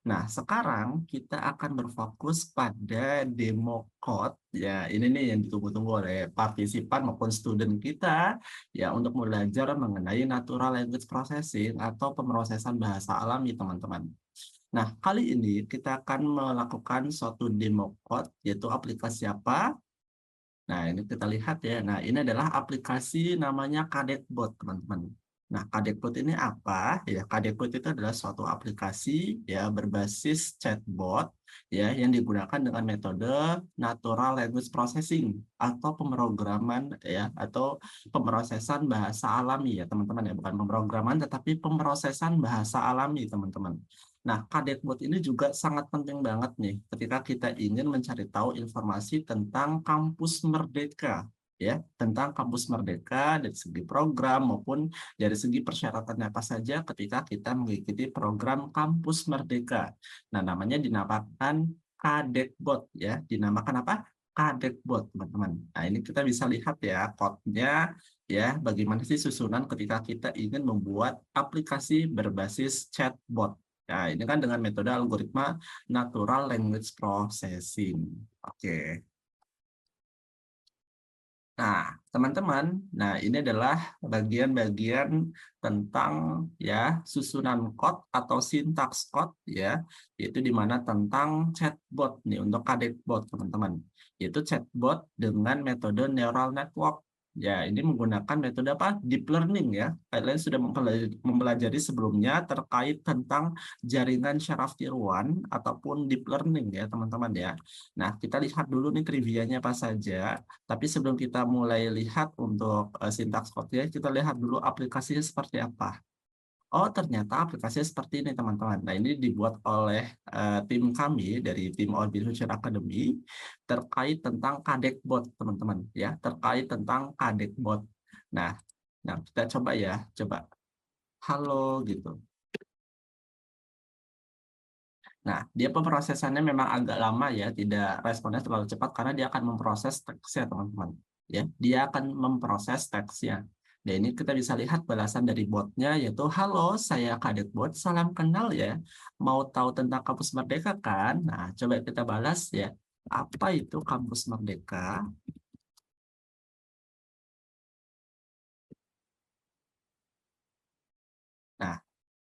Nah, sekarang kita akan berfokus pada demo code. Ya, ini nih yang ditunggu-tunggu oleh partisipan maupun student kita ya untuk belajar mengenai natural language processing atau pemrosesan bahasa alami, teman-teman. Nah, kali ini kita akan melakukan suatu demo code yaitu aplikasi apa? Nah, ini kita lihat ya. Nah, ini adalah aplikasi namanya Kadekbot, teman-teman. Nah, Kadekbot ini apa? Ya, Kadekbot itu adalah suatu aplikasi ya berbasis chatbot ya yang digunakan dengan metode natural language processing atau pemrograman ya atau pemrosesan bahasa alami ya, teman-teman ya, bukan pemrograman tetapi pemrosesan bahasa alami, teman-teman. Nah, Kadekbot ini juga sangat penting banget nih ketika kita ingin mencari tahu informasi tentang Kampus Merdeka, ya, tentang Kampus Merdeka dari segi program maupun dari segi persyaratan apa saja ketika kita mengikuti program Kampus Merdeka. Nah, namanya dinamakan Kadekbot ya, dinamakan apa? Kadekbot, teman-teman. Nah, ini kita bisa lihat ya code-nya ya, bagaimana sih susunan ketika kita ingin membuat aplikasi berbasis chatbot. Nah, ini kan dengan metode algoritma natural language processing. Oke. Nah, teman-teman, nah ini adalah bagian-bagian tentang ya susunan code atau sintaks code ya, yaitu di mana tentang chatbot nih untuk Kadekbot, teman-teman. Yaitu chatbot dengan metode neural network. Ya, ini menggunakan metode apa? Deep learning ya. Kalian sudah mempelajari sebelumnya terkait tentang jaringan syaraf tiruan ataupun deep learning ya, teman-teman ya. Nah, kita lihat dulu nih trivianya apa saja. Tapi sebelum kita mulai lihat untuk sintaks code-nya, kita lihat dulu aplikasinya seperti apa. Oh, ternyata aplikasinya seperti ini, teman-teman. Nah, ini dibuat oleh tim kami dari tim Orbit Future Academy terkait tentang Kadekbot, teman-teman, ya, terkait tentang Kadekbot. Nah, nah kita coba ya, coba halo gitu. Nah, dia pemrosesannya memang agak lama ya, tidak responnya terlalu cepat karena dia akan memproses teksnya, teman-teman. Ya, dia akan memproses teksnya. Dan ini kita bisa lihat balasan dari botnya yaitu, halo, saya Kadek Bot, salam kenal ya. Mau tahu tentang Kampus Merdeka kan? Nah, coba kita balas ya. Apa itu Kampus Merdeka? Nah,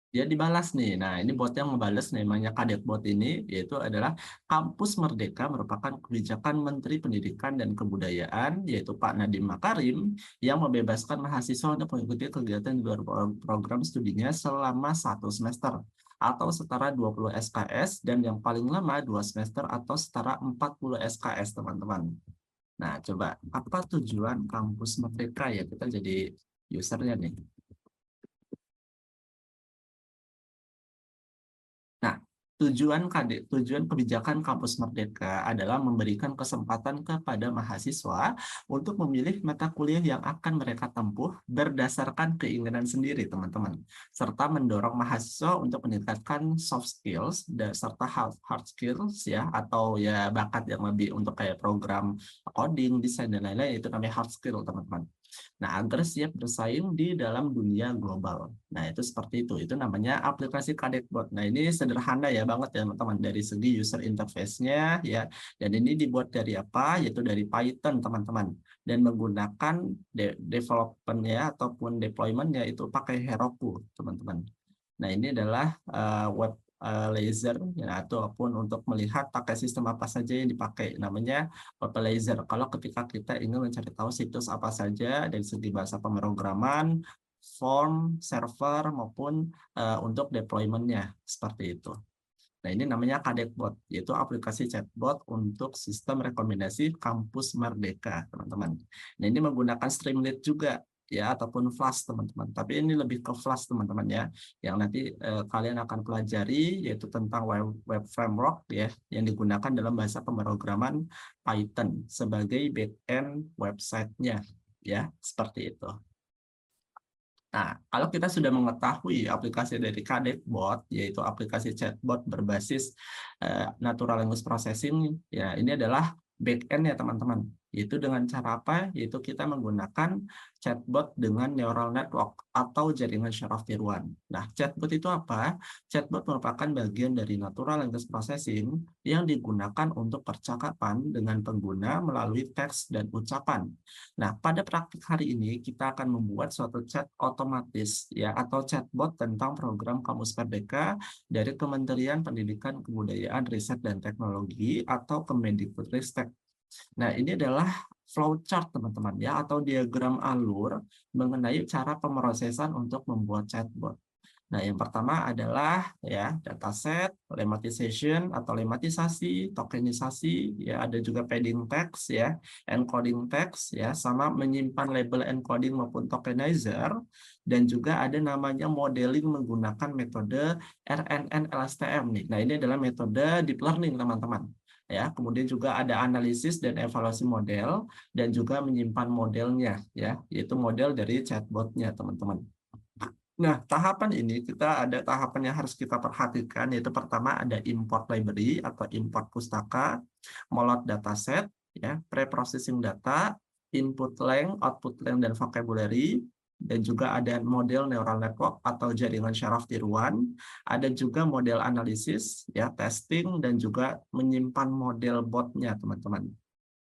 dia dibalas nih. Nah, ini bot yang membalas namanya Kadek Bot ini, yaitu adalah Kampus Merdeka merupakan kebijakan Menteri Pendidikan dan Kebudayaan, yaitu Pak Nadiem Makarim, yang membebaskan mahasiswa untuk mengikuti kegiatan di luar program studinya selama 1 semester atau setara 20 SKS dan yang paling lama 2 semester atau setara 40 SKS, teman-teman. Nah, coba apa tujuan Kampus Merdeka ya? Kita jadi usernya nih. Nah, tujuan kebijakan Kampus Merdeka adalah memberikan kesempatan kepada mahasiswa untuk memilih mata kuliah yang akan mereka tempuh berdasarkan keinginan sendiri, teman-teman, serta mendorong mahasiswa untuk meningkatkan soft skills dan serta hard skills ya, atau ya bakat yang lebih untuk kayak program coding, desain dan lain-lain, itu namanya hard skill, teman-teman. Nah, agar siap bersaing di dalam dunia global. Nah, itu seperti itu. Itu namanya aplikasi Kadekbot. Nah, ini sederhana ya banget ya, teman-teman. Dari segi user interface-nya ya. Dan ini dibuat dari apa? Yaitu dari Python, teman-teman. Dan menggunakan development-nya ataupun deployment-nya itu pakai Heroku, teman-teman. Nah, ini adalah web laser ya, ataupun untuk melihat pakai sistem apa saja yang dipakai. Namanya web laser. Kalau ketika kita ingin mencari tahu situs apa saja dari segi bahasa pemrograman, form, server, maupun untuk deployment-nya. Seperti itu. Nah, ini namanya Kadekbot, yaitu aplikasi chatbot untuk sistem rekomendasi Kampus Merdeka, teman-teman. Nah, ini menggunakan Streamlit juga, ya, ataupun Flash, teman-teman. Tapi ini lebih ke Flash, teman-teman, ya, yang nanti kalian akan pelajari, yaitu tentang web framework, ya, yang digunakan dalam bahasa pemrograman Python sebagai backend website-nya, ya, seperti itu. Nah, kalau kita sudah mengetahui aplikasi dari Kadekbot, yaitu aplikasi chatbot berbasis natural language processing, ya ini adalah backend ya, teman-teman. Yaitu dengan cara apa? Yaitu kita menggunakan chatbot dengan neural network atau jaringan syaraf tiruan. Nah, chatbot itu apa? Chatbot merupakan bagian dari natural language processing yang digunakan untuk percakapan dengan pengguna melalui teks dan ucapan. Nah, pada praktik hari ini kita akan membuat suatu chat otomatis ya atau chatbot tentang program Kamus Merdeka dari Kementerian Pendidikan Kebudayaan Riset dan Teknologi atau Kemendikbudristek. Nah, ini adalah flowchart teman-teman ya atau diagram alur mengenai cara pemrosesan untuk membuat chatbot. Nah, yang pertama adalah ya dataset, lemmatization atau lemmatisasi, tokenisasi, ya ada juga padding text ya, encoding text ya, sama menyimpan label encoding maupun tokenizer, dan juga ada namanya modeling menggunakan metode RNN LSTM nih. Nah, ini adalah metode deep learning teman-teman. Ya, kemudian juga ada analisis dan evaluasi model dan juga menyimpan modelnya ya, yaitu model dari chatbotnya teman-teman. Nah, tahapan ini kita ada tahapan yang harus kita perhatikan, yaitu pertama ada import library atau import pustaka, load dataset, ya, pre-processing data, input length, output length, dan vocabulary, dan juga ada model neural network atau jaringan syaraf tiruan, ada juga model analisis, ya, testing, dan juga menyimpan model botnya, teman-teman.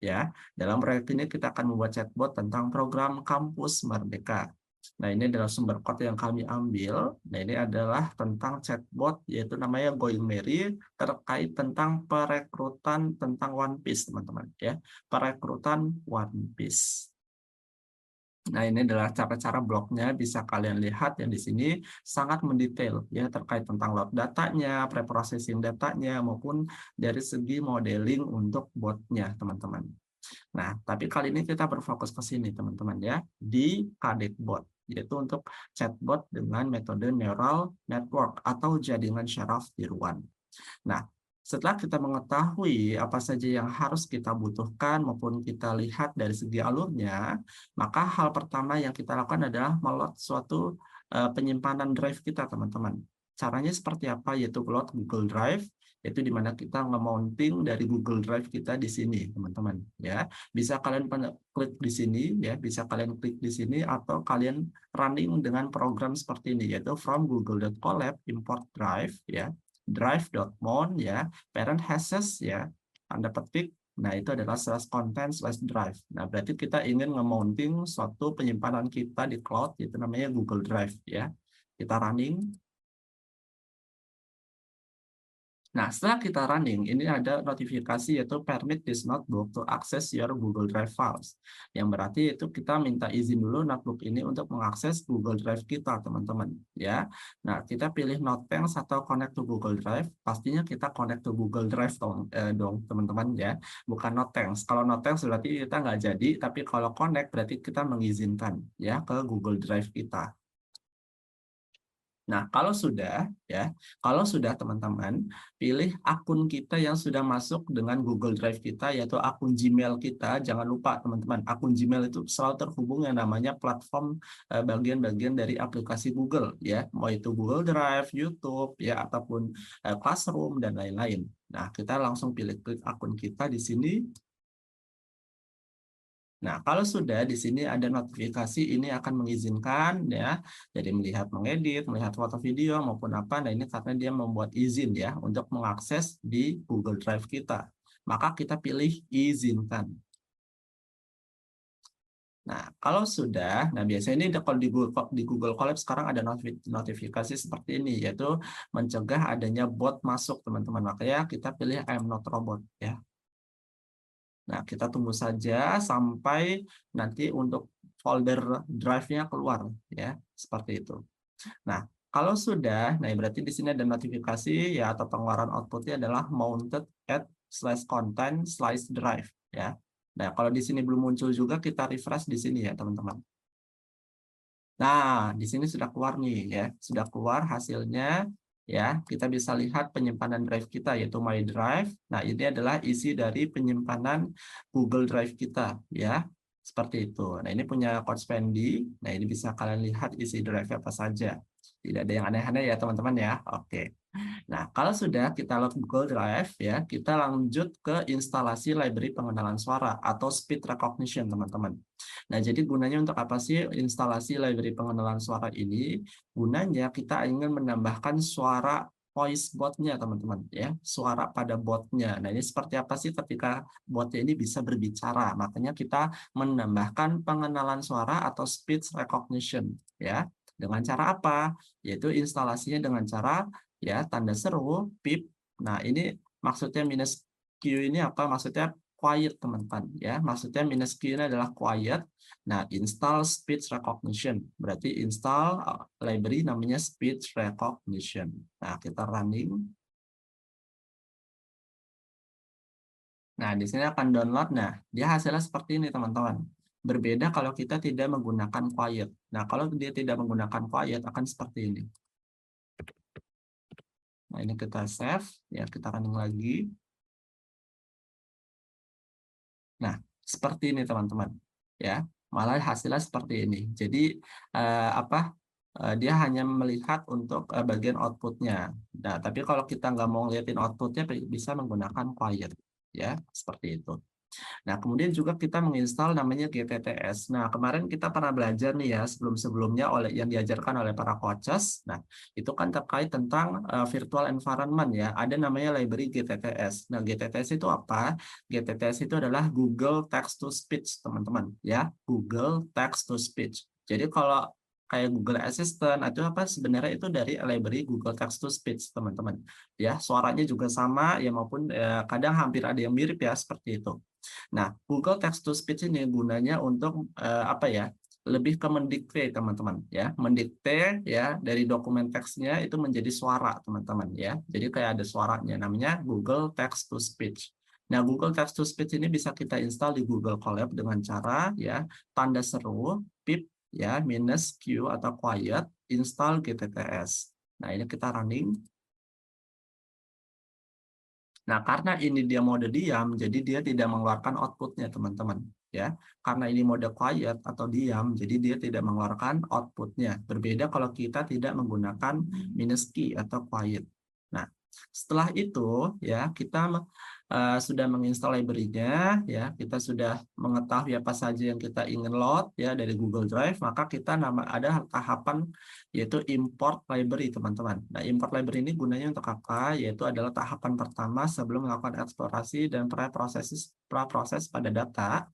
Ya, dalam proyek ini kita akan membuat chatbot tentang program Kampus Merdeka. Nah, ini adalah sumber code yang kami ambil. Nah, ini adalah tentang chatbot, yaitu namanya Going Merry, terkait tentang perekrutan tentang One Piece, teman-teman. Ya, perekrutan One Piece. Nah, ini adalah cara-cara blognya, bisa kalian lihat yang di sini sangat mendetail ya terkait tentang load datanya, preprocessing datanya, maupun dari segi modeling untuk botnya, teman-teman. Nah, tapi kali ini kita berfokus ke sini, teman-teman ya, di Kadekbot, yaitu untuk chatbot dengan metode neural network atau jaringan syaraf tiruan. Nah, setelah kita mengetahui apa saja yang harus kita butuhkan maupun kita lihat dari segi alurnya, maka hal pertama yang kita lakukan adalah meload suatu penyimpanan drive kita, teman-teman. Caranya seperti apa? Yaitu load Google Drive, yaitu di mana kita nge-mounting dari Google Drive kita di sini, teman-teman. Ya, bisa kalian klik di sini, ya, bisa kalian klik di sini atau kalian running dengan program seperti ini, yaitu from google.colab import drive, ya, drive.mon ya, parent hashes ya, Anda petik, nah itu adalah /content/drive. Nah, berarti kita ingin nge-mounting suatu penyimpanan kita di cloud, itu namanya Google Drive ya. Kita running. Nah, setelah kita running, ini ada notifikasi yaitu permit this notebook to access your Google Drive files. Yang berarti itu kita minta izin dulu notebook ini untuk mengakses Google Drive kita, teman-teman. Ya. Nah, kita pilih Notepangs atau connect to Google Drive. Pastinya kita connect to Google Drive dong, teman-teman ya. Bukan Notepangs. Kalau Notepangs berarti kita nggak jadi, tapi kalau connect berarti kita mengizinkan ya ke Google Drive kita. Nah, kalau sudah teman-teman, pilih akun kita yang sudah masuk dengan Google Drive kita, yaitu akun Gmail kita. Jangan lupa teman-teman, akun Gmail itu selalu terhubung yang namanya platform bagian-bagian dari aplikasi Google, ya, mau itu Google Drive, YouTube, ya, ataupun Classroom dan lain-lain. Nah, kita langsung pilih klik akun kita di sini. Nah, kalau sudah di sini ada notifikasi ini akan mengizinkan ya, jadi melihat mengedit, melihat foto video maupun apa. Nah, ini karena dia membuat izin ya untuk mengakses di Google Drive kita. Maka kita pilih izinkan. Nah, kalau sudah, nah biasanya ini kalau di Google Colab sekarang ada notifikasi seperti ini, yaitu mencegah adanya bot masuk, teman-teman. Makanya kita pilih I'm not robot ya. Nah, kita tunggu saja sampai nanti untuk folder drive-nya keluar ya, seperti itu. Nah, kalau sudah, nah berarti di sini ada notifikasi ya atau pengeluaran outputnya adalah mounted at /content/drive ya. Nah, kalau di sini belum muncul juga kita refresh di sini ya, teman-teman. Nah, di sini sudah keluar nih ya, sudah keluar hasilnya ya. Kita bisa lihat penyimpanan drive kita yaitu My Drive. Nah, ini adalah isi dari penyimpanan Google Drive kita ya. Seperti itu. Nah, ini punya Coach Fendi. Nah, ini bisa kalian lihat isi drive apa saja. Tidak ada yang aneh-aneh ya, teman-teman ya. Oke. Nah, kalau sudah kita load Google Drive ya, kita lanjut ke instalasi library pengenalan suara atau speech recognition, teman-teman. Nah, jadi gunanya untuk apa sih instalasi library pengenalan suara ini? Gunanya kita ingin menambahkan suara voice bot-nya, teman-teman ya, suara pada botnya. Nah, ini seperti apa sih ketika botnya ini bisa berbicara? Makanya kita menambahkan pengenalan suara atau speech recognition ya. Dengan cara apa? Yaitu instalasinya dengan cara ya tanda seru, pip. Nah, ini maksudnya minus Q ini apa? Maksudnya quiet, teman-teman ya. Maksudnya minus Q ini adalah quiet. Nah, install speech recognition. Berarti install library namanya speech recognition. Nah, kita running. Nah, di sini akan download. Nah, dia hasilnya seperti ini, teman-teman. Berbeda kalau kita tidak menggunakan quiet. Nah, kalau dia tidak menggunakan quiet akan seperti ini. Nah, ini kita save, ya kita running lagi. Nah, seperti ini teman-teman. Ya, malah hasilnya seperti ini. Jadi dia hanya melihat untuk bagian outputnya. Nah, tapi kalau kita nggak mau ngeliatin outputnya, bisa menggunakan quiet. Ya, seperti itu. Nah, kemudian juga kita menginstal namanya GTTS. Nah, kemarin kita pernah belajar nih ya, sebelum-sebelumnya yang diajarkan oleh para coaches. Nah, itu kan terkait tentang virtual environment ya. Ada namanya library GTTS. Nah, GTTS itu apa? GTTS itu adalah Google Text to Speech, teman-teman. Ya, Google Text to Speech. Jadi kalau kayak Google Assistant, itu apa sebenarnya itu dari library Google Text to Speech, teman-teman. Ya, suaranya juga sama, ya maupun kadang hampir ada yang mirip ya, seperti itu. Nah, Google Text to Speech ini gunanya untuk apa ya? Lebih ke mendikte, teman-teman ya. Mendikte ya dari dokumen teksnya itu menjadi suara, teman-teman ya. Jadi kayak ada suaranya namanya Google Text to Speech. Nah, Google Text to Speech ini bisa kita install di Google Colab dengan cara ya tanda seru, pip ya, minus Q atau quiet, install GTTS. Nah, ini kita running. Nah, karena ini dia mode diam, jadi dia tidak mengeluarkan outputnya, teman-teman. Ya, karena ini mode quiet atau diam, jadi dia tidak mengeluarkan outputnya. Berbeda kalau kita tidak menggunakan minus key atau quiet. Nah, setelah itu ya kita sudah menginstal library-nya, ya kita sudah mengetahui apa saja yang kita ingin load ya dari Google Drive, maka kita ada tahapan yaitu import library, teman-teman. Nah, import library ini gunanya untuk apa? Yaitu adalah tahapan pertama sebelum melakukan eksplorasi dan pra-proses pada data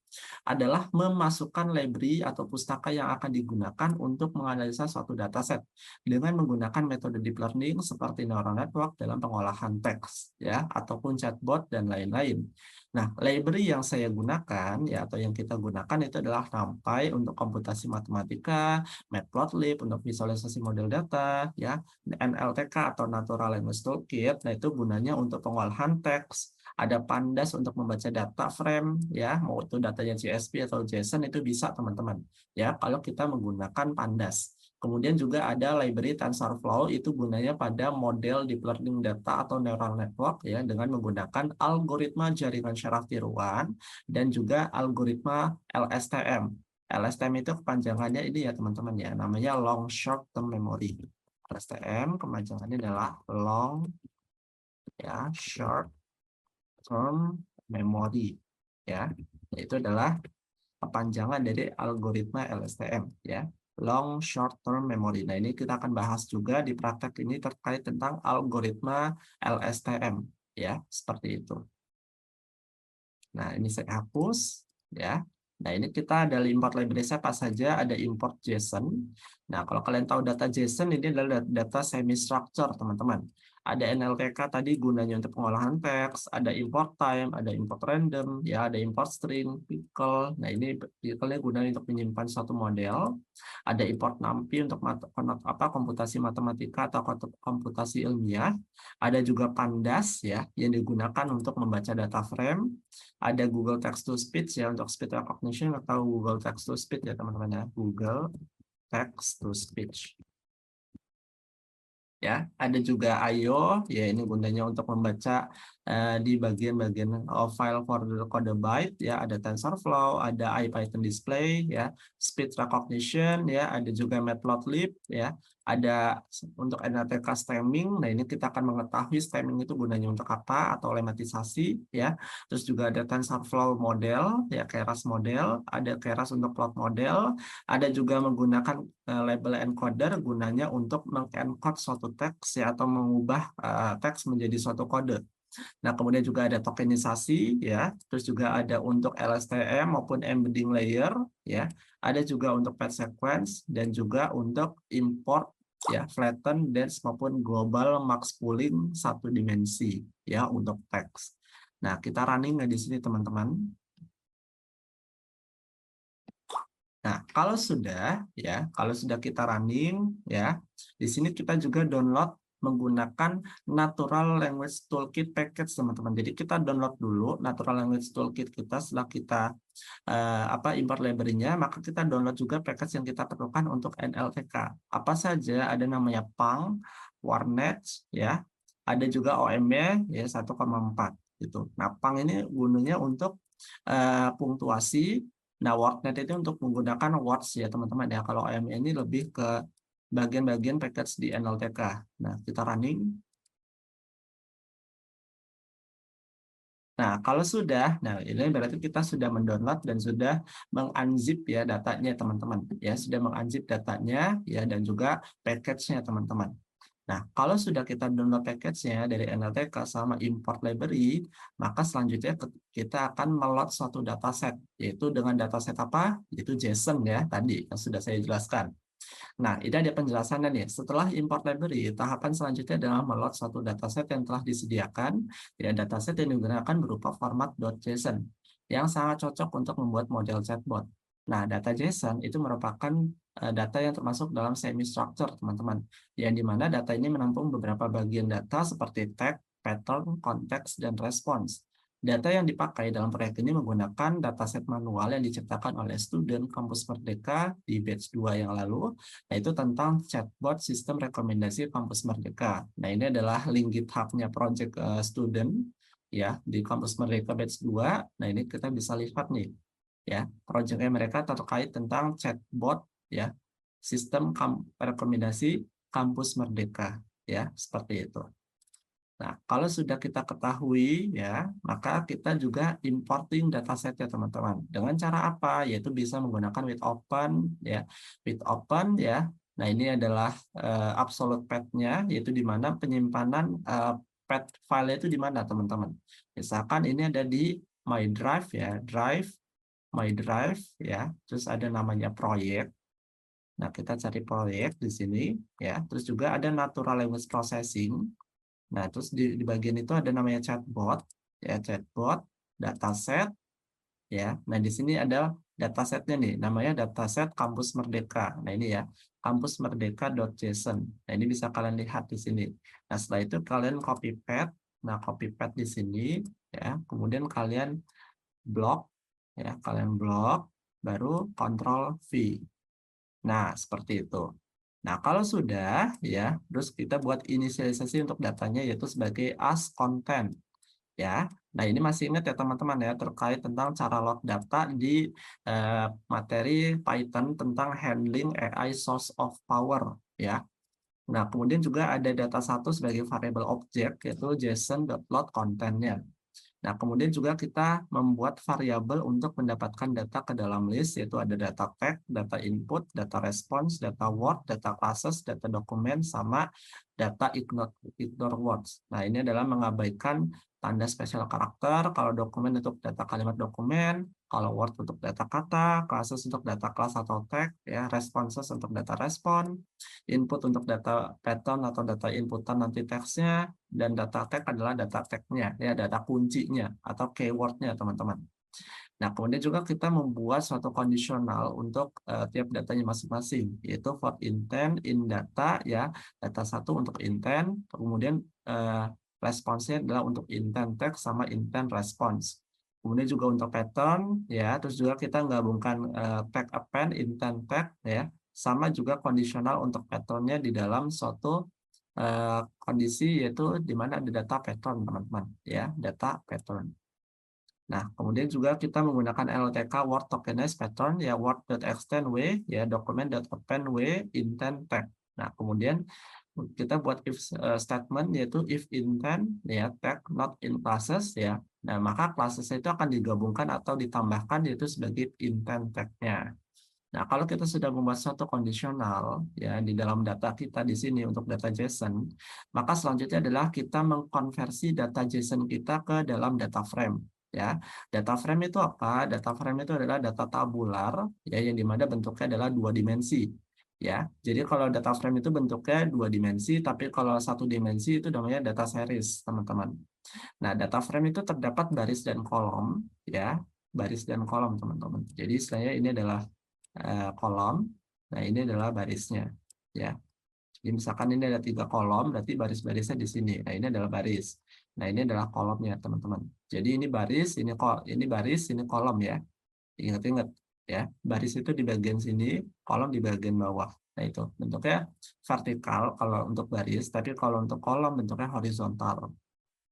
adalah memasukkan library atau pustaka yang akan digunakan untuk menganalisa suatu dataset dengan menggunakan metode deep learning seperti neural network dalam pengolahan teks ya ataupun chatbot dan lain-lain. Nah, library yang saya gunakan ya atau yang kita gunakan itu adalah NumPy untuk komputasi matematika, Matplotlib untuk visualisasi model data, ya, NLTK atau Natural Language Toolkit. Nah, itu gunanya untuk pengolahan teks. Ada Pandas untuk membaca data frame, ya, mau itu datanya CSV atau JSON itu bisa teman-teman. Ya, kalau kita menggunakan Pandas. Kemudian juga ada library TensorFlow, itu gunanya pada model deep learning data atau neural network ya dengan menggunakan algoritma jaringan syaraf tiruan dan juga algoritma LSTM. LSTM itu kepanjangannya ini ya teman-teman ya, namanya long short term memory. LSTM kepanjangannya adalah long ya short term memory ya. Itu adalah kepanjangan dari algoritma LSTM ya. Long short term memory. Nah, ini kita akan bahas juga di praktek ini terkait tentang algoritma LSTM ya, seperti itu. Nah, ini saya hapus ya. Nah, ini kita ada import library apa saja, ada import JSON. Nah, kalau kalian tahu data JSON ini adalah data semi structure, teman-teman. Ada NLTK tadi gunanya untuk pengolahan teks, ada import time, ada import random, ya, ada import string, pickle. Nah, ini pickle-nya gunanya untuk menyimpan suatu model. Ada import NumPy untuk komputasi matematika atau komputasi ilmiah. Ada juga Pandas ya yang digunakan untuk membaca data frame. Ada Google Text to Speech ya untuk speech recognition atau Google Text to Speech ya teman-teman ya. Google Text to Speech. Ya, ada juga I/O ya ini gunanya untuk membaca di bagian-bagian file for the code byte ya, ada TensorFlow, ada IPython display ya, speech recognition ya, ada juga matplotlib ya, ada untuk NLTK stemming. Nah, ini kita akan mengetahui stemming itu gunanya untuk apa atau lematisasi ya. Terus juga ada TensorFlow model ya, Keras model, ada Keras untuk plot model, ada juga menggunakan label encoder gunanya untuk mengencode suatu teks ya, atau mengubah teks menjadi suatu kode. Nah, kemudian juga ada tokenisasi ya, terus juga ada untuk LSTM maupun embedding layer ya. Ada juga untuk path sequence dan juga untuk import ya, flatten, dense maupun global max pooling satu dimensi ya untuk teks. Nah, kita running di sini teman-teman. Nah, kalau sudah kita running ya, di sini kita juga download menggunakan Natural Language Toolkit package, teman-teman. Jadi kita download dulu Natural Language Toolkit kita. Setelah kita import library-nya, maka kita download juga package yang kita perlukan untuk NLTK. Apa saja? Ada namanya Pang, Warnet ya. Ada juga OM-nya ya 1,4 gitu. Nah, Pang ini gunanya untuk punktuasi. Nah, WordNet itu untuk menggunakan words ya teman-teman ya. Kalau OM ini lebih ke bagian-bagian package di NLTK. Nah, kita running. Nah, kalau sudah, nah ini berarti kita sudah mendownload dan sudah mengunzip ya datanya teman-teman. Ya, sudah mengunzip datanya ya, dan juga package-nya teman-teman. Nah, kalau sudah kita download package-nya dari NLTK sama import library, maka selanjutnya kita akan meload suatu dataset, yaitu dengan dataset apa? Yaitu JSON ya, tadi yang sudah saya jelaskan. Nah, ini ada penjelasannya nih. Setelah import library, tahapan selanjutnya adalah meload suatu dataset yang telah disediakan. Ya, dataset yang digunakan berupa format .json yang sangat cocok untuk membuat model chatbot. Nah, data JSON itu merupakan data yang termasuk dalam semi-structure, teman-teman. Yang dimana data ini menampung beberapa bagian data seperti tag, pattern, konteks, dan respons. Data yang dipakai dalam proyek ini menggunakan dataset manual yang diciptakan oleh student Kampus Merdeka di batch 2 yang lalu, yaitu tentang chatbot sistem rekomendasi Kampus Merdeka. Nah, ini adalah link GitHub-nya project student ya di Kampus Merdeka batch 2. Nah, ini kita bisa lihat nih ya, proyeknya mereka terkait tentang chatbot ya, sistem rekomendasi Kampus Merdeka ya, seperti itu. Nah, kalau sudah kita ketahui ya, maka kita juga importing dataset ya teman-teman. Dengan cara apa? Yaitu bisa menggunakan with open ya. With open ya. Nah, ini adalah absolute path-nya, yaitu di mana penyimpanan path file itu di mana teman-teman. Misalkan ini ada di My Drive ya, Drive, My Drive ya. Terus ada namanya proyek. Nah, kita cari proyek di sini ya. Terus juga ada natural language processing. Nah, terus di bagian itu ada namanya chatbot, ya chatbot, dataset, ya. Nah, di sini ada datasetnya nih, namanya dataset Kampus Merdeka. Nah, ini ya, kampusmerdeka.json. Nah, ini bisa kalian lihat di sini. Nah, setelah itu kalian copy paste. Nah, copy paste di sini, ya. Kemudian kalian blok, ya, kalian blok, baru Ctrl V. Nah, seperti itu. Nah, kalau sudah, ya, terus kita buat inisialisasi untuk datanya yaitu sebagai as content, ya. Nah, ini masih ingat ya teman-teman ya, terkait tentang cara load data di materi Python tentang handling AI source of power, ya. Nah, kemudian juga ada data satu sebagai variable object yaitu JSON.load content-nya. Nah, kemudian juga kita membuat variabel untuk mendapatkan data ke dalam list, yaitu ada data tag, data input, data response, data word, data classes, data dokumen, sama data ignore words. Nah, ini adalah mengabaikan tanda spesial karakter, kalau dokumen untuk data kalimat dokumen, kalau word untuk data kata, classes untuk data kelas atau tag, ya, responses untuk data respon, input untuk data pattern atau data inputan nanti teksnya, dan data tag adalah data tag-nya, ya, data kuncinya atau keyword-nya teman-teman. Nah, kemudian juga kita membuat suatu kondisional untuk tiap datanya masing-masing, yaitu for intent in data, ya, data satu untuk intent, kemudian responsnya adalah untuk intent text sama intent response. Kemudian juga untuk pattern, ya, terus juga kita gabungkan tag append, intent tag, ya, sama juga kondisional untuk pattern-nya di dalam suatu kondisi yaitu di mana ada data pattern, teman-teman, ya, data pattern. Nah, kemudian juga kita menggunakan LTK Word Tokenized Pattern, ya, word.extend w, ya, document.append w, intent tag. Nah, kemudian kita buat if statement, yaitu if intent, ya, tag not in classes, ya. Nah, maka classes itu akan digabungkan atau ditambahkan yaitu sebagai intent tag-nya. Nah, kalau kita sudah membuat suatu kondisional, ya, di dalam data kita di sini untuk data JSON, maka selanjutnya adalah kita mengkonversi data JSON kita ke dalam data frame, ya. Data frame itu apa? Data frame itu adalah data tabular, ya, yang dimana bentuknya adalah 2 dimensi, ya. Jadi kalau data frame itu bentuknya 2 dimensi, tapi kalau 1 dimensi itu namanya data series, teman-teman. Nah, data frame itu terdapat baris dan kolom, ya, baris dan kolom, teman-teman. Jadi istilahnya ini adalah kolom. Nah, ini adalah barisnya, ya. Jadi misalkan ini ada 3 kolom, berarti baris-barisnya di sini. Nah, ini adalah baris. Nah, ini adalah kolomnya, teman-teman. Jadi ini baris, ini baris, ini kolom, ya. Ingat-ingat, ya. Baris itu di bagian sini, kolom di bagian bawah. Nah, itu bentuknya vertikal kalau untuk baris, tapi kalau untuk kolom bentuknya horizontal.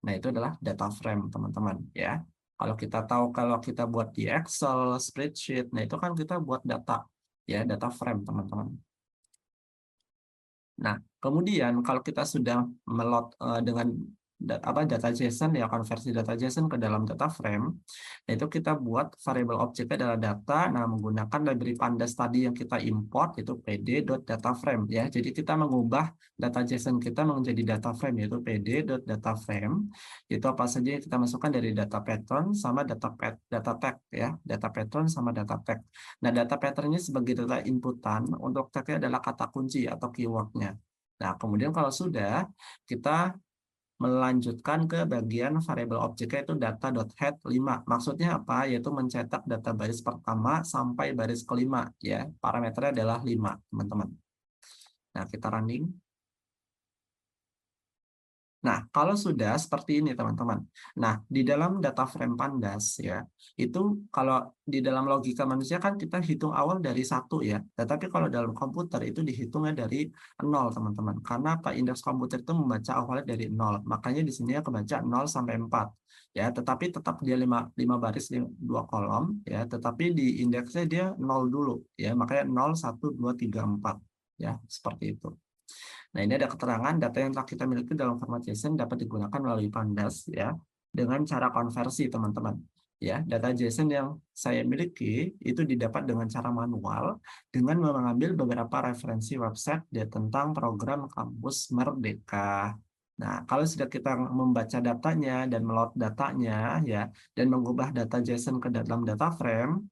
Nah, itu adalah data frame, teman-teman, ya. Kalau kita tahu, kalau kita buat di Excel, spreadsheet, nah itu kan kita buat data, ya, data frame, teman-teman. Nah, kemudian kalau kita sudah melot dengan data JSON, ya, konversi data JSON ke dalam data frame, itu kita buat variable objeknya adalah data. Nah, menggunakan library pandas tadi yang kita import itu pd.dataframe, ya. Jadi kita mengubah data JSON kita menjadi data frame, yaitu pd.dataframe. Itu apa saja yang kita masukkan dari data pattern sama data tag, ya, data pattern sama data tag. Nah, data pattern ini sebagai data inputan, untuk tag-nya adalah kata kunci atau keyword-nya. Nah, kemudian kalau sudah, kita melanjutkan ke bagian variable objeknya itu data.head 5. Maksudnya apa? Yaitu mencetak data baris pertama sampai baris kelima, ya. Parameternya adalah 5, teman-teman. Nah, kita running. Nah, kalau sudah seperti ini, teman-teman. Nah, di dalam data frame pandas, ya, itu kalau di dalam logika manusia kan kita hitung awal dari 1, ya. Tetapi kalau dalam komputer itu dihitungnya dari 0, teman-teman. Karena apa? Indeks komputer itu membaca awalnya dari 0. Makanya di sini ya kebaca 0 sampai 4. Ya, tetapi tetap dia 5 baris, 2 kolom, ya. Tetapi di indeksnya dia 0 dulu, ya. Makanya 0, 1, 2, 3, 4. Ya, seperti itu. Nah, ini ada keterangan data yang telah kita miliki dalam format JSON dapat digunakan melalui pandas, ya, dengan cara konversi, teman-teman. Ya, data JSON yang saya miliki itu didapat dengan cara manual dengan mengambil beberapa referensi website tentang program Kampus Merdeka. Nah, kalau sudah kita membaca datanya dan meload datanya, ya, dan mengubah data JSON ke dalam data frame,